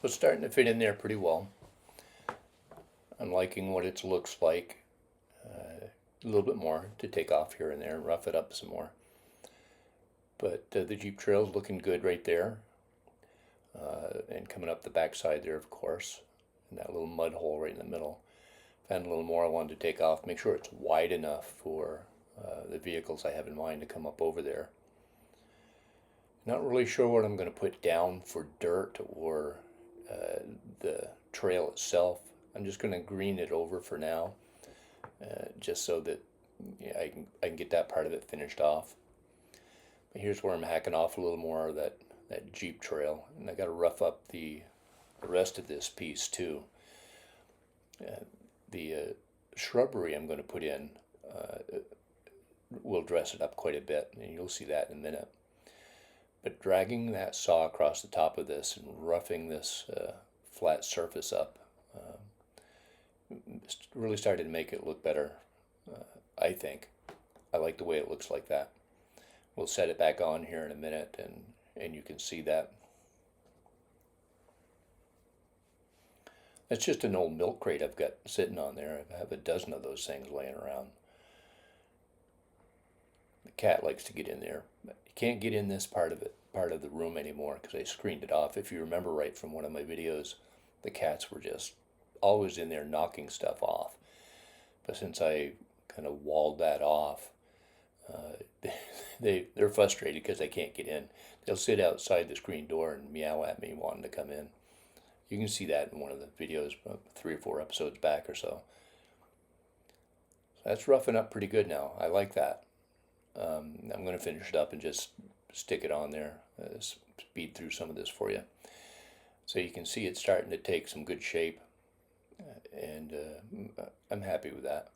It's starting to fit in there pretty well. I'm liking what it looks like. A little bit more to take off here and there and rough it up some more. But the Jeep Trail's looking good right there. And coming up the backside there, of course, and that little mud hole right in the middle. Found a little more I wanted to take off. Make sure it's wide enough for the vehicles I have in mind to come up over there. Not really sure what I'm going to put down for dirt or the trail itself. I'm just going to green it over for now, just so that I can get that part of it finished off. But here's where I'm hacking off a little more of that Jeep Trail, and I got to rough up the rest of this piece too. The shrubbery I'm going to put in will dress it up quite a bit, and you'll see that in a minute. But dragging that saw across the top of this and roughing this flat surface up really started to make it look better, I think. I like the way it looks like that. We'll set it back on here in a minute, and you can see that. That's just an old milk crate I've got sitting on there. I have a dozen of those things laying around. The cat likes to get in there. You can't get in this part of the room anymore because I screened it off. If you remember right from one of my videos, the cats were just always in there knocking stuff off. But since I kind of walled that off, they're frustrated because they can't get in. They'll sit outside the screen door and meow at me wanting to come in. You can see that in one of the videos 3 or 4 episodes back or so. That's roughing up pretty good now. I like that. I'm going to finish it up and just stick it on there, speed through some of this for you. So you can see it's starting to take some good shape, and I'm happy with that.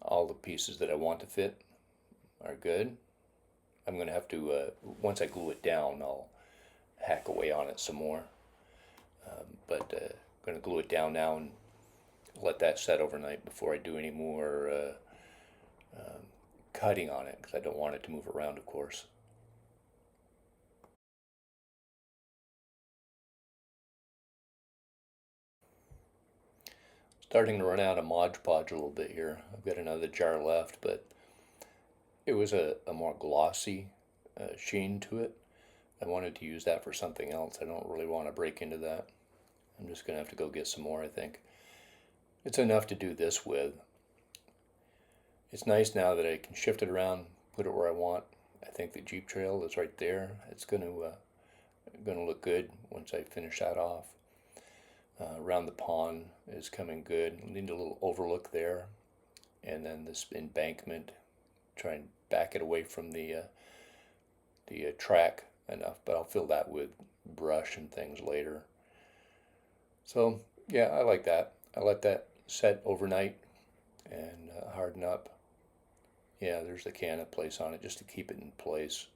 All the pieces that I want to fit are good. I'm going to have to, once I glue it down, I'll hack away on it some more. But I'm going to glue it down now and let that set overnight before I do any more cutting on it, because I don't want it to move around, of course. Starting to run out of Mod Podge a little bit here. I've got another jar left, but it was a more glossy sheen to it. I wanted to use that for something else. I don't really want to break into that. I'm just going to have to go get some more, I think. It's enough to do this with. It's nice now that I can shift it around, put it where I want. I think the Jeep Trail is right there. It's going to look good once I finish that off. Around the pond is coming good. Need a little overlook there, and then this embankment. Try and back it away from the track enough, but I'll fill that with brush and things later. So yeah, I like that. I let that set overnight and harden up. Yeah, there's the can place on it just to keep it in place.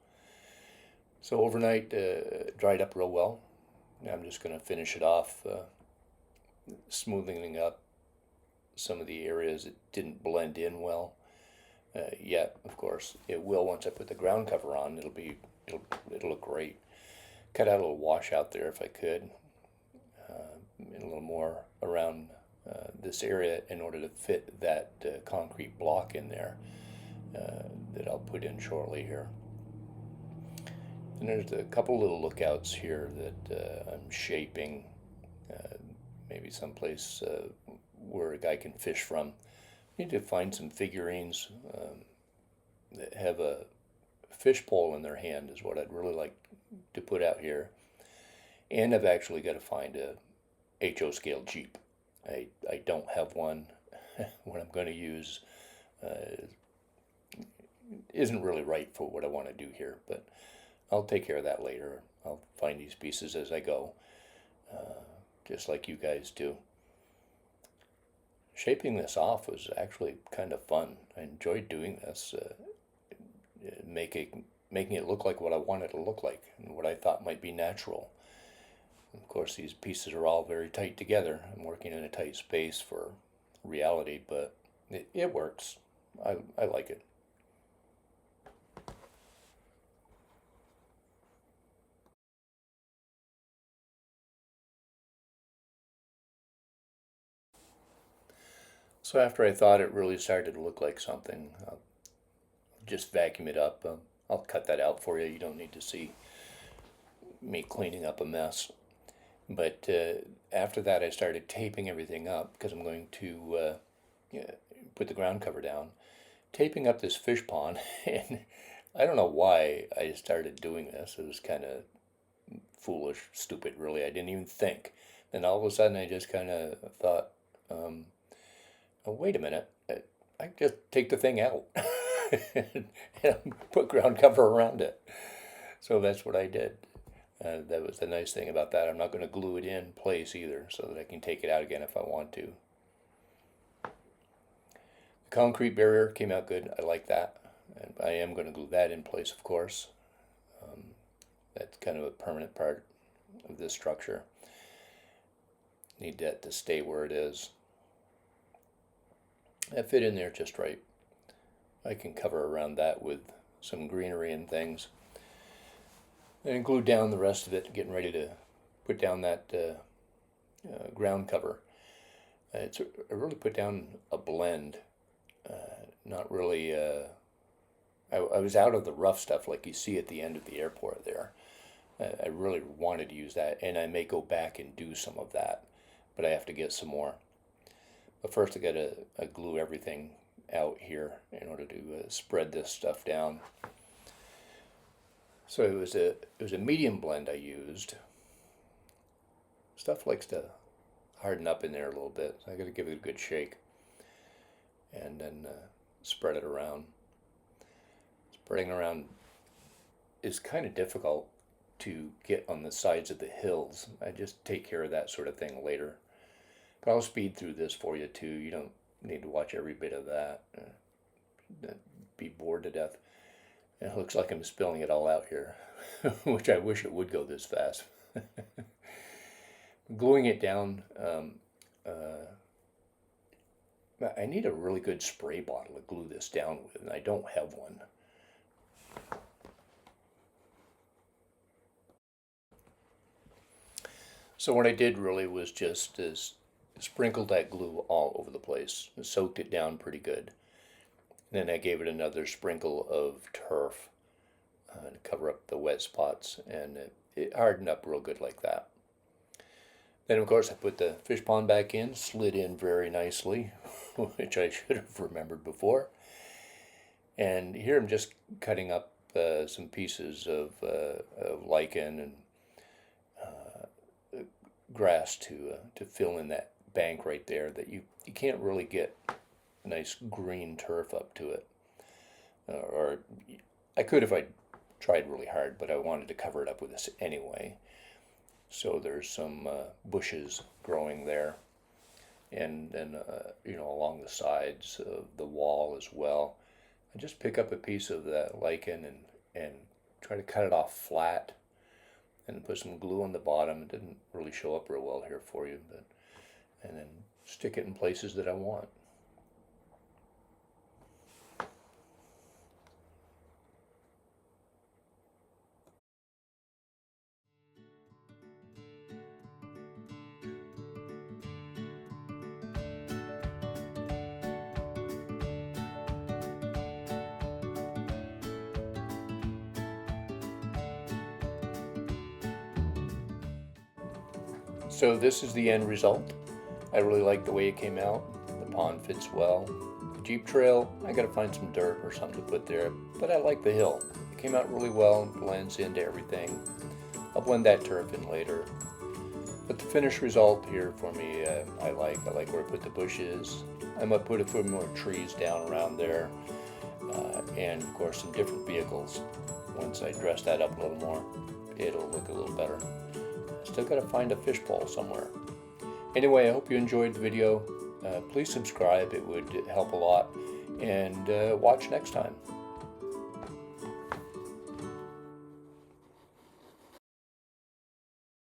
So overnight dried up real well. Now I'm just going to finish it off, smoothing up some of the areas that didn't blend in well yet. Of course, it will once I put the ground cover on. It'll look great. Cut out a little washout there if I could, and a little more around this area in order to fit that concrete block in there that I'll put in shortly here. And there's a couple little lookouts here that I'm shaping, maybe someplace where a guy can fish from. Need to find some figurines that have a fish pole in their hand is what I'd really like to put out here. And I've actually got to find a HO scale Jeep. I don't have one. What I'm going to use isn't really right for what I want to do here, but I'll take care of that later. I'll find these pieces as I go, just like you guys do. Shaping this off was actually kind of fun. I enjoyed doing this, making it look like what I wanted it to look like and what I thought might be natural. Of course, these pieces are all very tight together. I'm working in a tight space for reality, but it works. I like it. So after I thought it really started to look like something, I'll just vacuum it up. I'll cut that out for you. You don't need to see me cleaning up a mess. But after that, I started taping everything up because I'm going to yeah, put the ground cover down. Taping up this fish pond, and I don't know why I started doing this. It was kind of foolish, stupid, really. I didn't even think. Then all of a sudden, I just kind of thought, oh, wait a minute. I just take the thing out and put ground cover around it. So that's what I did. That was the nice thing about that. I'm not going to glue it in place either, so that I can take it out again if I want to. The concrete barrier came out good. I like that. And I am going to glue that in place, of course. That's kind of a permanent part of this structure. Need that to stay where it is. That fit in there just right. I can cover around that with some greenery and things. And glue down the rest of it, getting ready to put down that ground cover. I really put down a blend. Not really. I was out of the rough stuff like you see at the end of the airport there. I really wanted to use that, and I may go back and do some of that, but I have to get some more. But first I got to glue everything out here in order to spread this stuff down. So it was a medium blend I used. Stuff likes to harden up in there a little bit, so I got to give it a good shake, and then spread it around. Spreading around is kind of difficult to get on the sides of the hills. I just take care of that sort of thing later. But I'll speed through this for you too. You don't need to watch every bit of that. Be bored to death. It looks like I'm spilling it all out here, which I wish it would go this fast. Gluing it down, I need a really good spray bottle to glue this down with, and I don't have one. So what I did really was just sprinkled that glue all over the place, soaked it down pretty good. Then I gave it another sprinkle of turf to cover up the wet spots, and it hardened up real good like that. Then of course I put the fish pond back in, slid in very nicely, which I should have remembered before. And here I'm just cutting up some pieces of lichen and grass to fill in that bank right there that you can't really get nice green turf up to it. Or I could if I tried really hard, but I wanted to cover it up with this anyway. So there's some bushes growing there, and then along the sides of the wall as well. I just pick up a piece of that lichen and try to cut it off flat, and put some glue on the bottom. It didn't really show up real well here for you, and then stick it in places that I want. So this is the end result. I really like the way it came out. The pond fits well. The Jeep trail, I gotta find some dirt or something to put there, but I like the hill. It came out really well and blends into everything. I'll blend that turf in later. But the finished result here for me, I like where I put the bushes. I might put a few more trees down around there, and of course some different vehicles. Once I dress that up a little more, it'll look a little better. Still gotta find a fishbowl somewhere. Anyway, I hope you enjoyed the video. Please subscribe, it would help a lot. And watch next time.